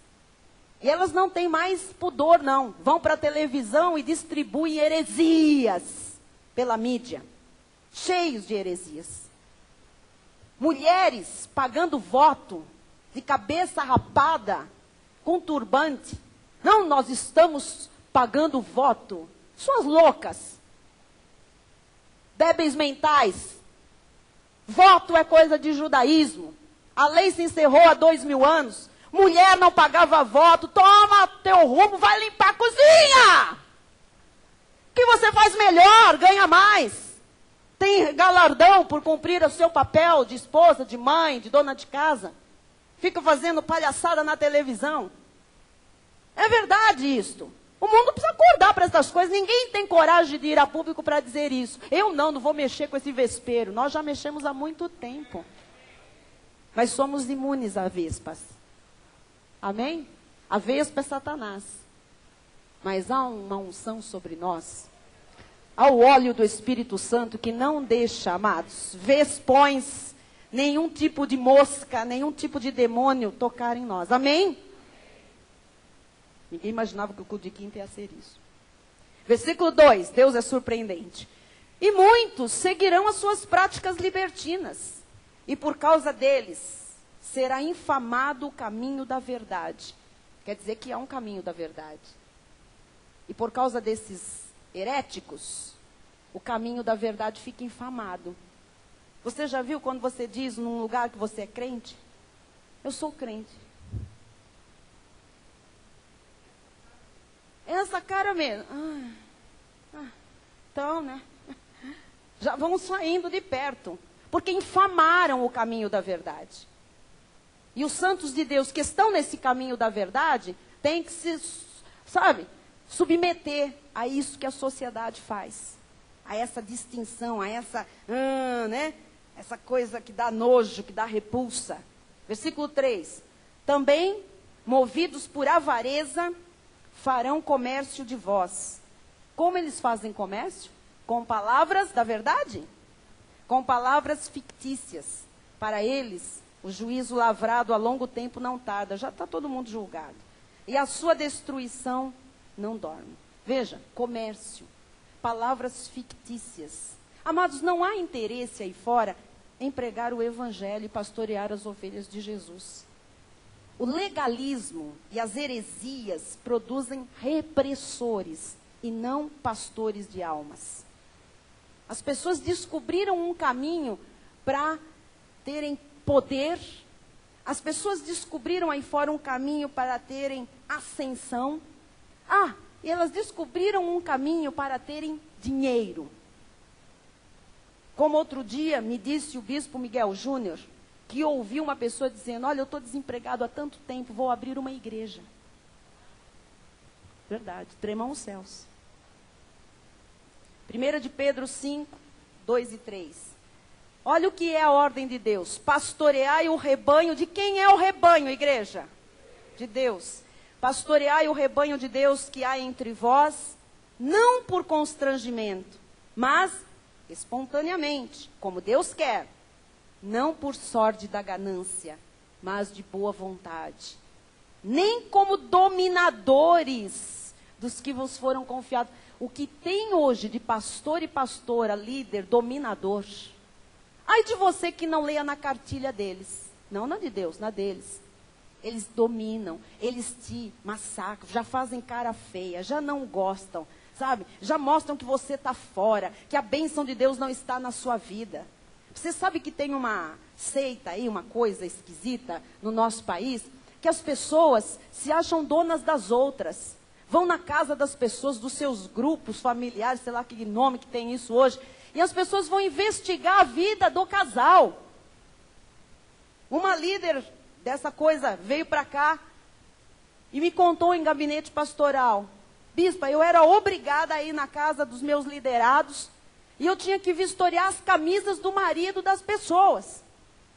E elas não têm mais pudor, não. Vão para a televisão e distribuem heresias pela mídia. Cheios de heresias. Mulheres pagando voto, de cabeça rapada, com turbante. Não, nós estamos pagando voto. Suas loucas. Débeis mentais. Voto é coisa de judaísmo. A lei se encerrou há 2000 anos. Mulher não pagava voto. Toma teu rumo, vai limpar a cozinha. O que você faz melhor, ganha mais. Tem galardão por cumprir o seu papel de esposa, de mãe, de dona de casa. Fica fazendo palhaçada na televisão. É verdade isto. O mundo precisa acordar para essas coisas. Ninguém tem coragem de ir a público para dizer isso. Eu não vou mexer com esse vespeiro. Nós já mexemos há muito tempo. Mas somos imunes a vespas. Amém? A vespa é Satanás. Mas há uma unção sobre nós. Há o óleo do Espírito Santo que não deixa, amados, vespões, nenhum tipo de mosca, nenhum tipo de demônio tocar em nós. Amém? Ninguém imaginava que o culto de quinta ia ser isso. Versículo 2, Deus é surpreendente. E muitos seguirão as suas práticas libertinas. E por causa deles, será infamado o caminho da verdade. Quer dizer que há um caminho da verdade. E por causa desses heréticos, o caminho da verdade fica infamado. Você já viu quando você diz num lugar que você é crente? Eu sou crente. Essa cara mesmo. Então, né? Já vão saindo de perto. Porque infamaram o caminho da verdade. E os santos de Deus que estão nesse caminho da verdade, têm que se, submeter a isso que a sociedade faz. A essa distinção, a essa, essa coisa que dá nojo, que dá repulsa. Versículo 3. Também, movidos por avareza, farão comércio de vós. Como eles fazem comércio? Com palavras da verdade? Com palavras fictícias. Para eles, o juízo lavrado a longo tempo não tarda. Já está todo mundo julgado. E a sua destruição não dorme. Veja, comércio. Palavras fictícias. Amados, não há interesse aí fora em pregar o evangelho e pastorear as ovelhas de Jesus. O legalismo e as heresias produzem repressores e não pastores de almas. As pessoas descobriram um caminho para terem poder. As pessoas descobriram aí fora um caminho para terem ascensão. E elas descobriram um caminho para terem dinheiro. Como outro dia me disse o bispo Miguel Júnior, que ouviu uma pessoa dizendo, olha, eu estou desempregado há tanto tempo, vou abrir uma igreja. Verdade, tremam os céus. 1 de Pedro 5, 2 e 3. Olha o que é a ordem de Deus. Pastoreai o rebanho. De quem é o rebanho, igreja? De Deus. Pastoreai o rebanho de Deus que há entre vós, não por constrangimento, mas espontaneamente, como Deus quer. Não por sorte da ganância, mas de boa vontade. Nem como dominadores dos que vos foram confiados. O que tem hoje de pastor e pastora, líder, dominador. Ai de você que não leia na cartilha deles. Não na de Deus, na deles. Eles dominam, eles te massacram, já fazem cara feia, já não gostam, sabe? Já mostram que você está fora, que a bênção de Deus não está na sua vida. Você sabe que tem uma seita aí, uma coisa esquisita no nosso país, que as pessoas se acham donas das outras. Vão na casa das pessoas, dos seus grupos familiares, sei lá que nome que tem isso hoje, e as pessoas vão investigar a vida do casal. Uma líder dessa coisa veio para cá e me contou em gabinete pastoral. Bispa, eu era obrigada a ir na casa dos meus liderados E eu tinha que vistoriar as camisas do marido das pessoas.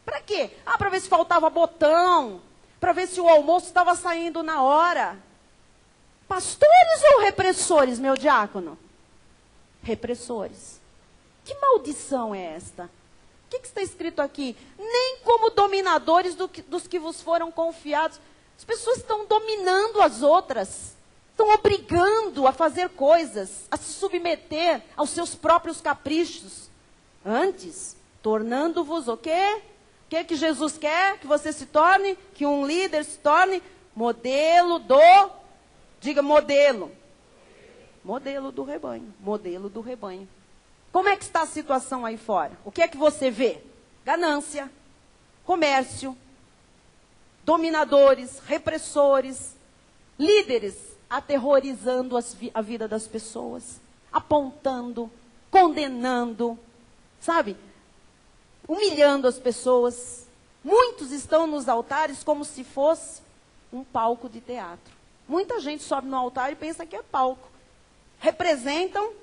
Para quê? Para ver se faltava botão, para ver se o almoço estava saindo na hora. Pastores ou repressores, meu diácono? Repressores. Que maldição é esta? O que está escrito aqui? Nem como dominadores dos que vos foram confiados. As pessoas estão dominando as outras. Estão obrigando a fazer coisas, a se submeter aos seus próprios caprichos. Antes, tornando-vos o quê? O que que Jesus quer que você se torne? Que um líder se torne modelo do... Diga modelo. Modelo do rebanho. Modelo do rebanho. Como é que está a situação aí fora? O que é que você vê? Ganância, comércio, dominadores, repressores, líderes aterrorizando a vida das pessoas, apontando, condenando, sabe? Humilhando as pessoas. Muitos estão nos altares como se fosse um palco de teatro. Muita gente sobe no altar e pensa que é palco. Representam,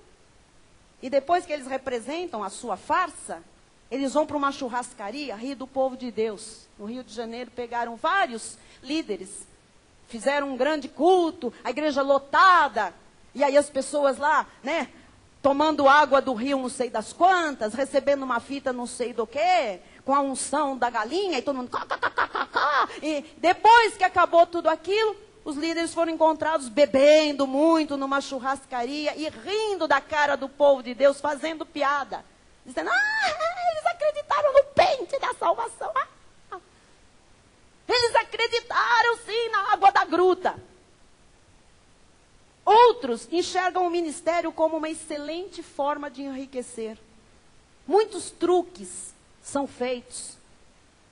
e depois que eles representam a sua farsa, eles vão para uma churrascaria rir do povo de Deus. No Rio de Janeiro pegaram vários líderes, fizeram um grande culto, a igreja lotada, e aí as pessoas lá, né, tomando água do rio não sei das quantas, recebendo uma fita não sei do quê, com a unção da galinha, e todo mundo... E depois que acabou tudo aquilo, os líderes foram encontrados bebendo muito numa churrascaria e rindo da cara do povo de Deus, fazendo piada. Dizendo, eles acreditaram no pente da salvação. Eles acreditaram sim na água da gruta. Outros enxergam o ministério como uma excelente forma de enriquecer. Muitos truques são feitos.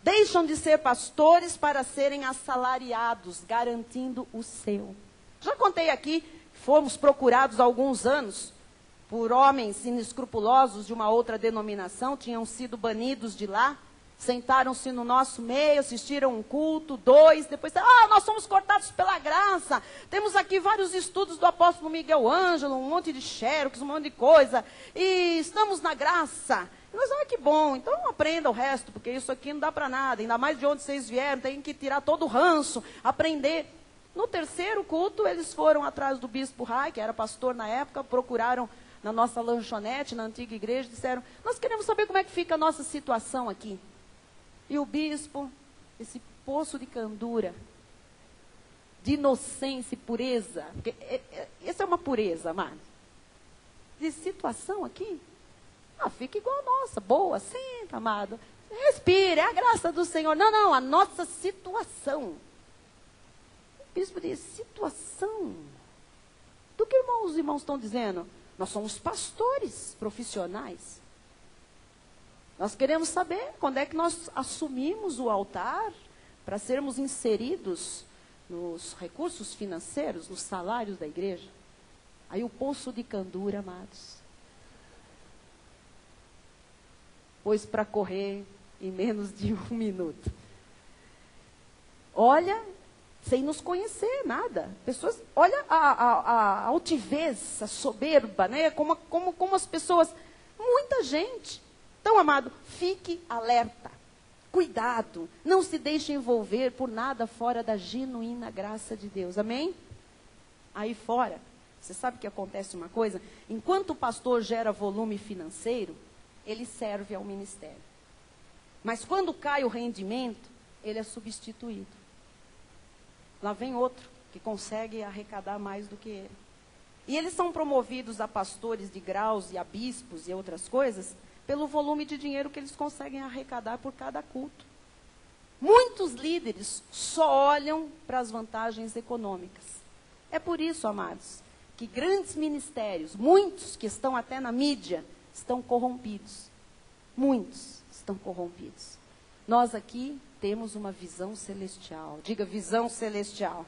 Deixam de ser pastores para serem assalariados, garantindo o seu. Já contei aqui, fomos procurados há alguns anos por homens inescrupulosos de uma outra denominação, tinham sido banidos de lá, sentaram-se no nosso meio, assistiram um culto, dois, depois, nós somos cortados pela graça, temos aqui vários estudos do apóstolo Miguel Ângelo, um monte de xerox, um monte de coisa, e estamos na graça. E nós, que bom, então aprenda o resto, porque isso aqui não dá para nada, ainda mais de onde vocês vieram, tem que tirar todo o ranço, aprender. No terceiro culto, eles foram atrás do bispo Rai, que era pastor na época, procuraram na nossa lanchonete, na antiga igreja, disseram, nós queremos saber como é que fica a nossa situação aqui. E o bispo, esse poço de candura, de inocência e pureza, porque essa é uma pureza, amado. De situação aqui, fica igual a nossa, boa, senta, amado. Respire, é a graça do Senhor. Não, a nossa situação. O bispo diz, situação? Do que os irmãos estão dizendo? Nós somos pastores profissionais. Nós queremos saber quando é que nós assumimos o altar para sermos inseridos nos recursos financeiros, nos salários da igreja. Aí o poço de candura, amados. Pois para correr em menos de 1 minuto. Olha, sem nos conhecer, nada. Pessoas, olha a altivez, a soberba, né? Como as pessoas, muita gente. Então, amado, fique alerta. Cuidado, não se deixe envolver por nada fora da genuína graça de Deus. Amém? Aí fora, você sabe que acontece uma coisa? Enquanto o pastor gera volume financeiro, ele serve ao ministério. Mas quando cai o rendimento, ele é substituído. Lá vem outro que consegue arrecadar mais do que ele. E eles são promovidos a pastores de graus e a bispos e outras coisas, pelo volume de dinheiro que eles conseguem arrecadar por cada culto. Muitos líderes só olham para as vantagens econômicas. É por isso, amados, que grandes ministérios, muitos que estão até na mídia, estão corrompidos. Muitos estão corrompidos. Nós aqui temos uma visão celestial. Diga, visão celestial.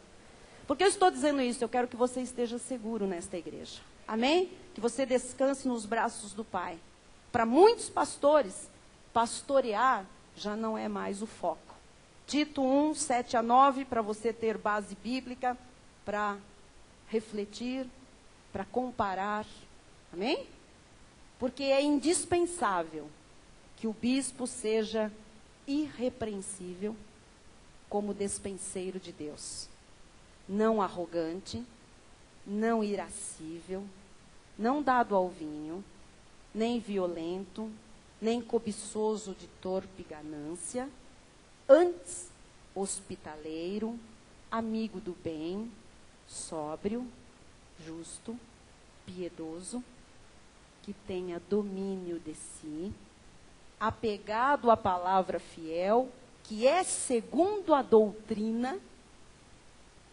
Por que eu estou dizendo isso? Eu quero que você esteja seguro nesta igreja. Amém? Que você descanse nos braços do Pai. Para muitos pastores, pastorear já não é mais o foco. Tito 1, 7 a 9, para você ter base bíblica, para refletir, para comparar. Amém? porque é indispensável que o bispo seja irrepreensível como despenseiro de Deus. Não arrogante, não irascível, não dado ao vinho, nem violento, nem cobiçoso de torpe ganância, antes hospitaleiro, amigo do bem, sóbrio, justo, piedoso, que tenha domínio de si, apegado à palavra fiel, que é segundo a doutrina,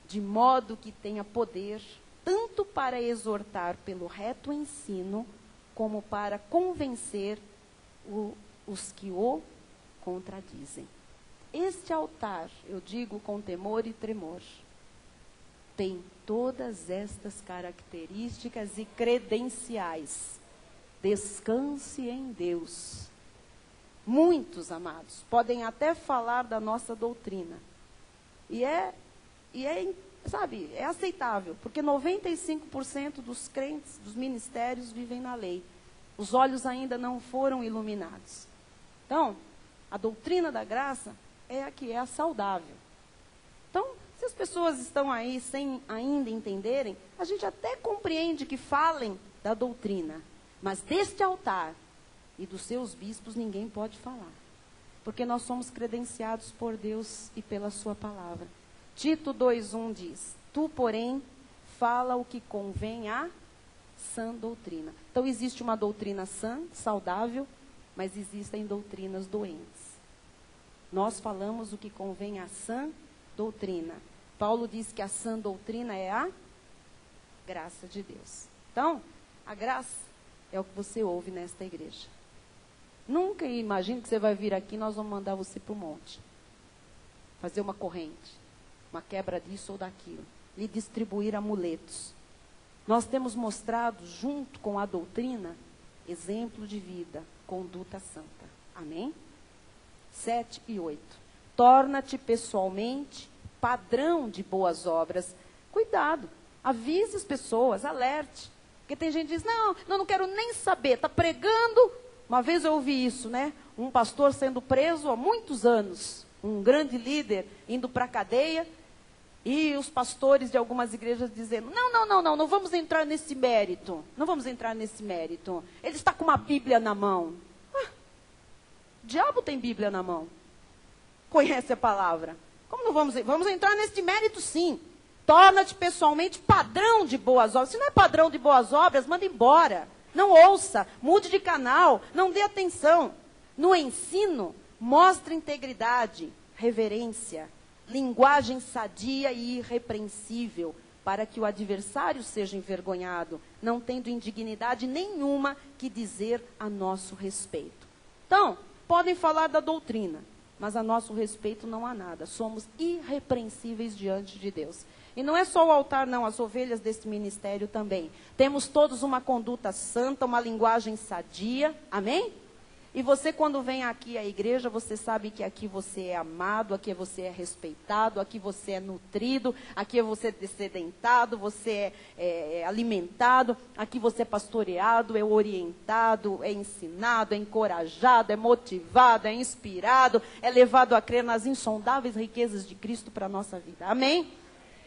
de modo que tenha poder tanto para exortar pelo reto ensino, como para convencer os que o contradizem. Este altar, eu digo com temor e tremor, tem todas estas características e credenciais. Descanse em Deus. Muitos, amados, podem até falar da nossa doutrina. Sabe, é aceitável, porque 95% dos crentes, dos ministérios, vivem na lei. Os olhos ainda não foram iluminados. Então, a doutrina da graça é a que é a saudável. Então, se as pessoas estão aí sem ainda entenderem, a gente até compreende que falem da doutrina. Mas deste altar e dos seus bispos ninguém pode falar. Porque nós somos credenciados por Deus e pela sua palavra. Tito 2:1 diz: tu, porém, fala o que convém à sã doutrina. Então, existe uma doutrina sã, saudável, mas existem doutrinas doentes. Nós falamos o que convém à sã doutrina. Paulo diz que a sã doutrina é a graça de Deus. Então, a graça é o que você ouve nesta igreja. Nunca imagine que você vai vir aqui e nós vamos mandar você para o monte. Fazer uma corrente, uma quebra disso ou daquilo. Lhe distribuir amuletos. Nós temos mostrado, junto com a doutrina, exemplo de vida, conduta santa. Amém? 7 e 8. Torna-te pessoalmente padrão de boas obras. Cuidado, avise as pessoas, alerte. Porque tem gente que diz, não quero nem saber, está pregando. Uma vez eu ouvi isso, né? Um pastor sendo preso há muitos anos, um grande líder indo para a cadeia, e os pastores de algumas igrejas dizendo, não vamos entrar nesse mérito. Não vamos entrar nesse mérito. Ele está com uma Bíblia na mão. O diabo tem Bíblia na mão. Conhece a palavra. Como não vamos? Vamos entrar nesse mérito, sim. Torna-te pessoalmente padrão de boas obras. Se não é padrão de boas obras, manda embora. Não ouça, mude de canal, não dê atenção. No ensino, mostre integridade, reverência, linguagem sadia e irrepreensível, para que o adversário seja envergonhado, não tendo indignidade nenhuma que dizer a nosso respeito. Então, podem falar da doutrina, mas a nosso respeito não há nada. Somos irrepreensíveis diante de Deus. E não é só o altar, não, as ovelhas deste ministério também. Temos todos uma conduta santa, uma linguagem sadia, amém? E você, quando vem aqui à igreja, você sabe que aqui você é amado, aqui você é respeitado, aqui você é nutrido, aqui você é descedentado, você é alimentado, aqui você é pastoreado, é orientado, é ensinado, é encorajado, é motivado, é inspirado, é levado a crer nas insondáveis riquezas de Cristo para a nossa vida. Amém?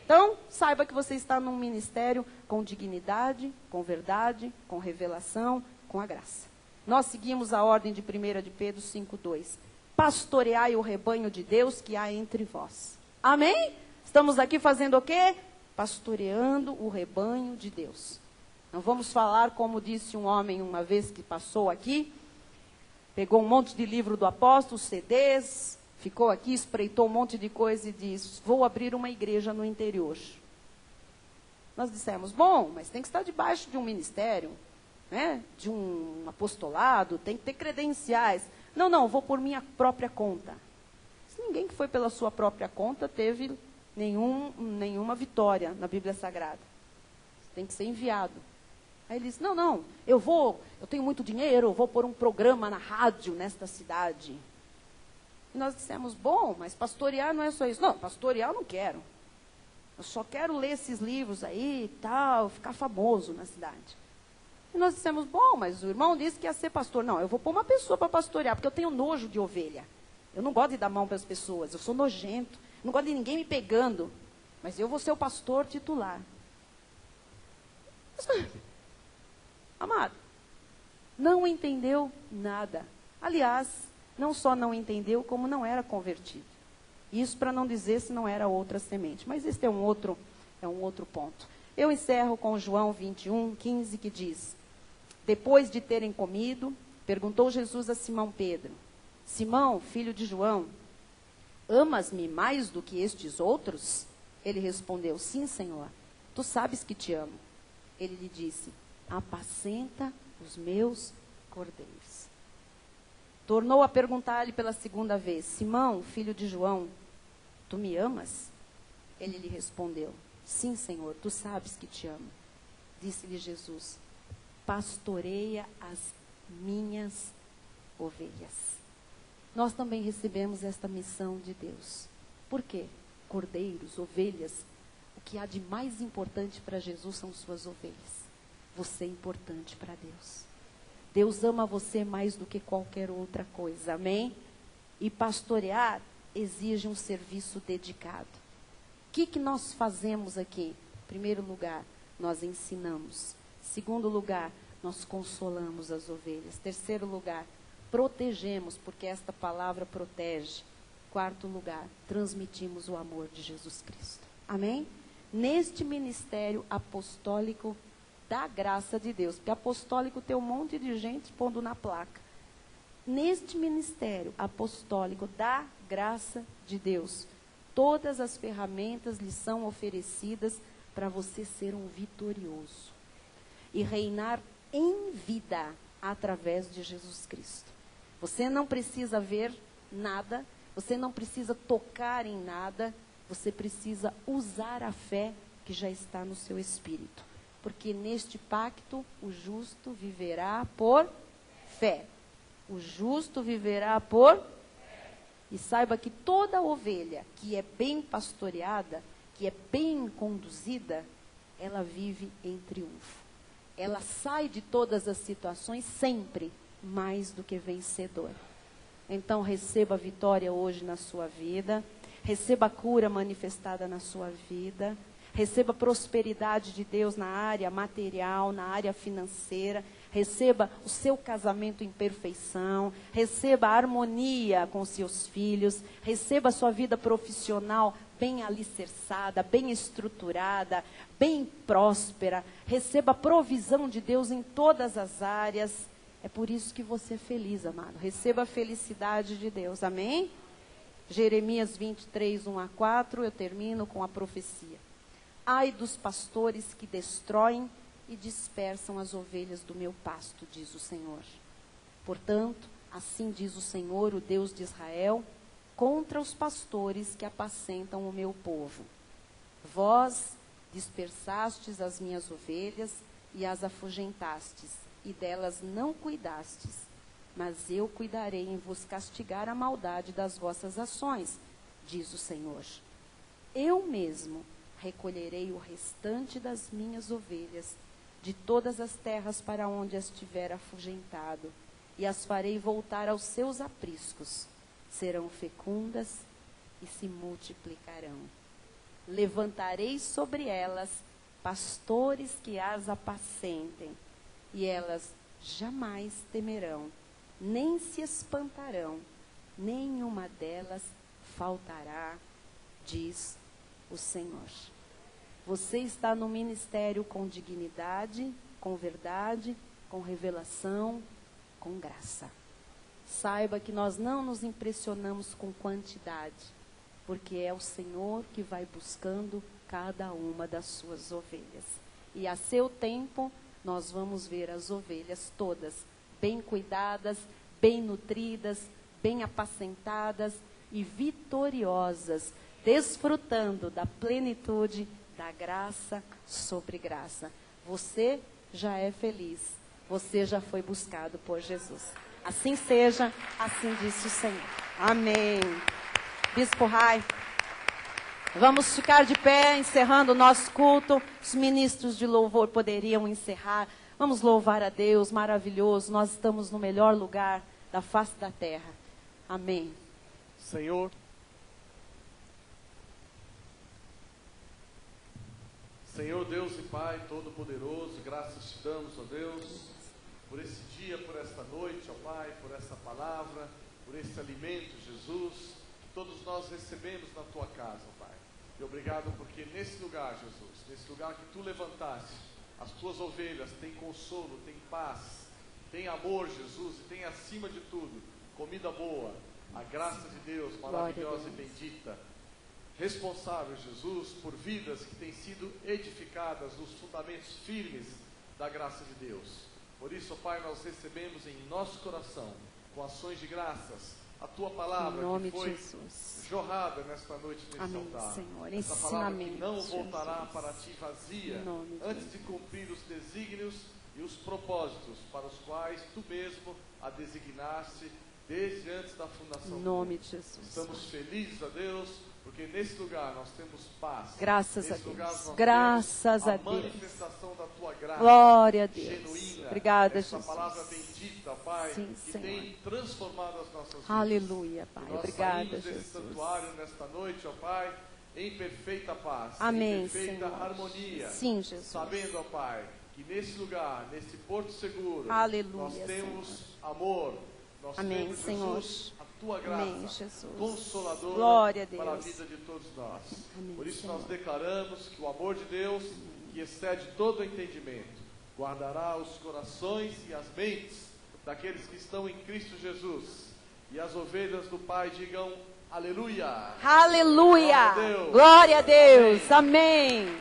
Então, saiba que você está num ministério com dignidade, com verdade, com revelação, com a graça. Nós seguimos a ordem de 1 de Pedro 5:2. Pastoreai o rebanho de Deus que há entre vós. Amém? Estamos aqui fazendo o quê? Pastoreando o rebanho de Deus. Não vamos falar como disse um homem uma vez que passou aqui, pegou um monte de livro do apóstolo, CDs, ficou aqui, espreitou um monte de coisa e disse, vou abrir uma igreja no interior. Nós dissemos, bom, mas tem que estar debaixo de um ministério, né, de um apostolado, tem que ter credenciais. Não, vou por minha própria conta. Ninguém que foi pela sua própria conta teve nenhuma vitória na Bíblia Sagrada. Tem que ser enviado. Aí ele disse, não, eu tenho muito dinheiro, eu vou pôr um programa na rádio nesta cidade. E nós dissemos, bom, mas pastorear não é só isso. Não, pastorear eu não quero. Eu só quero ler esses livros aí e tal, ficar famoso na cidade. E nós dissemos, bom, mas o irmão disse que ia ser pastor. Não, eu vou pôr uma pessoa para pastorear, porque eu tenho nojo de ovelha. Eu não gosto de dar mão para as pessoas, eu sou nojento. Não gosto de ninguém me pegando. Mas eu vou ser o pastor titular. Amado, não entendeu nada. Aliás, não só não entendeu, como não era convertido. Isso para não dizer se não era outra semente. Mas este é um outro ponto. Eu encerro com João 21, 15, que diz: depois de terem comido, perguntou Jesus a Simão Pedro: Simão, filho de João, amas-me mais do que estes outros? Ele respondeu: sim, Senhor, tu sabes que te amo. Ele lhe disse: apacenta os meus cordeiros. Tornou a perguntar-lhe pela segunda vez: Simão, filho de João, tu me amas? Ele lhe respondeu: sim, Senhor, tu sabes que te amo. Disse-lhe Jesus: pastoreia as minhas ovelhas. Nós também recebemos esta missão de Deus. Por quê? Cordeiros, ovelhas, o que há de mais importante para Jesus são suas ovelhas. Você é importante para Deus. Deus ama você mais do que qualquer outra coisa, amém? E pastorear exige um serviço dedicado. O que nós fazemos aqui? Em primeiro lugar, nós ensinamos. Segundo lugar, nós consolamos as ovelhas. Terceiro lugar, protegemos, porque esta palavra protege. Quarto lugar, transmitimos o amor de Jesus Cristo. Amém? Neste ministério apostólico da graça de Deus, porque apostólico tem um monte de gente pondo na placa. Neste ministério apostólico da graça de Deus, todas as ferramentas lhe são oferecidas para você ser um vitorioso e reinar em vida através de Jesus Cristo. Você não precisa ver nada, você não precisa tocar em nada, você precisa usar a fé que já está no seu espírito. Porque neste pacto o justo viverá por fé. O justo viverá por fé. E saiba que toda ovelha que é bem pastoreada, que é bem conduzida, ela vive em triunfo. Ela sai de todas as situações sempre mais do que vencedora. Então receba a vitória hoje na sua vida, receba a cura manifestada na sua vida, receba a prosperidade de Deus na área material, na área financeira, receba o seu casamento em perfeição, receba a harmonia com seus filhos, receba a sua vida profissional bem alicerçada, bem estruturada, bem próspera, receba a provisão de Deus em todas as áreas. É por isso que você é feliz, amado. Receba a felicidade de Deus, amém? Jeremias 23, 1-4, eu termino com a profecia. Ai dos pastores que destroem e dispersam as ovelhas do meu pasto, diz o Senhor. Portanto, assim diz o Senhor, o Deus de Israel, contra os pastores que apacentam o meu povo. Vós dispersastes as minhas ovelhas e as afugentastes, e delas não cuidastes. Mas eu cuidarei em vos castigar a maldade das vossas ações, diz o Senhor. Eu mesmo recolherei o restante das minhas ovelhas de todas as terras para onde as tiver afugentado, e as farei voltar aos seus apriscos. Serão fecundas e se multiplicarão. Levantarei sobre elas pastores que as apacentem, e elas jamais temerão, nem se espantarão, nenhuma delas faltará, diz o Senhor. Você está no ministério com dignidade, com verdade, com revelação, com graça. Saiba que nós não nos impressionamos com quantidade, porque é o Senhor que vai buscando cada uma das suas ovelhas. E a seu tempo, nós vamos ver as ovelhas todas bem cuidadas, bem nutridas, bem apacentadas e vitoriosas, desfrutando da plenitude da graça sobre graça. Você já é feliz, você já foi buscado por Jesus. Assim seja, assim disse o Senhor. Amém. Bispo Rai, vamos ficar de pé, encerrando o nosso culto. Os ministros de louvor poderiam encerrar. Vamos louvar a Deus, maravilhoso. Nós estamos no melhor lugar da face da terra. Amém. Senhor, Deus e Pai Todo-Poderoso, graças te damos, ó Deus, por esse dia, por esta noite, ó Pai, por essa palavra, por esse alimento, Jesus, que todos nós recebemos na tua casa, ó Pai. E obrigado porque nesse lugar, Jesus, nesse lugar que tu levantaste, as tuas ovelhas têm consolo, têm paz, têm amor, Jesus, e têm acima de tudo comida boa, a graça de Deus maravilhosa e bendita. Responsável, Jesus, por vidas que têm sido edificadas nos fundamentos firmes da graça de Deus. Por isso, Pai, nós recebemos em nosso coração, com ações de graças, a tua palavra que foi jorrada nesta noite nesse altar. Senhor, essa palavra que não voltará para ti vazia, antes de cumprir os desígnios e os propósitos para os quais tu mesmo a designaste desde antes da fundação. Em nome de Jesus. Estamos felizes, a Deus, porque nesse lugar nós temos paz. Graças a Deus. Graças a Deus. Manifestação da tua graça. Glória a Deus. Genuína. Obrigada, essa Jesus. Palavra bendita, Pai, sim, que Senhor. tem transformado as nossas vidas. Aleluia, Pai. Nós Obrigada, saímos Jesus. desse santuário nesta noite, ó Pai, em perfeita paz. Amém, em perfeita Senhor. harmonia. Sim, Jesus. Sabendo, ó Pai, que nesse lugar, nesse porto seguro, aleluia, nós temos Senhor. Amor. Nós amém, temos, Senhor. Jesus, a tua graça, amém, Jesus. consoladora. Glória a Deus. Para a vida de todos nós. Amém, por isso Senhor. nós declaramos que o amor de Deus, que excede todo o entendimento, guardará os corações e as mentes daqueles que estão em Cristo Jesus. E as ovelhas do Pai digam aleluia. Aleluia. Glória a Deus. Amém.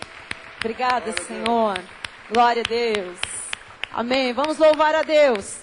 Obrigada, Senhor. Glória a Deus. Amém. Vamos louvar a Deus.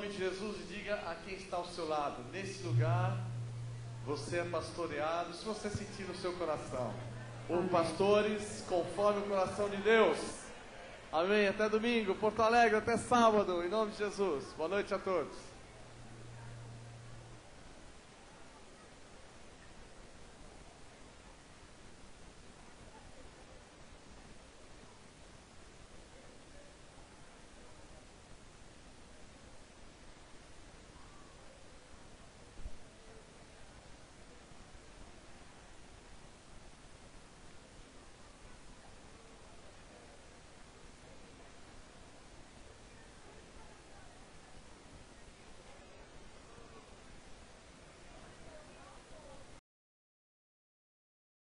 nome de Jesus e diga a quem está ao seu lado: nesse lugar você é pastoreado, se você sentir no seu coração, por pastores conforme o coração de Deus. Amém. Até domingo, Porto Alegre, até sábado, em nome de Jesus. Boa noite a todos.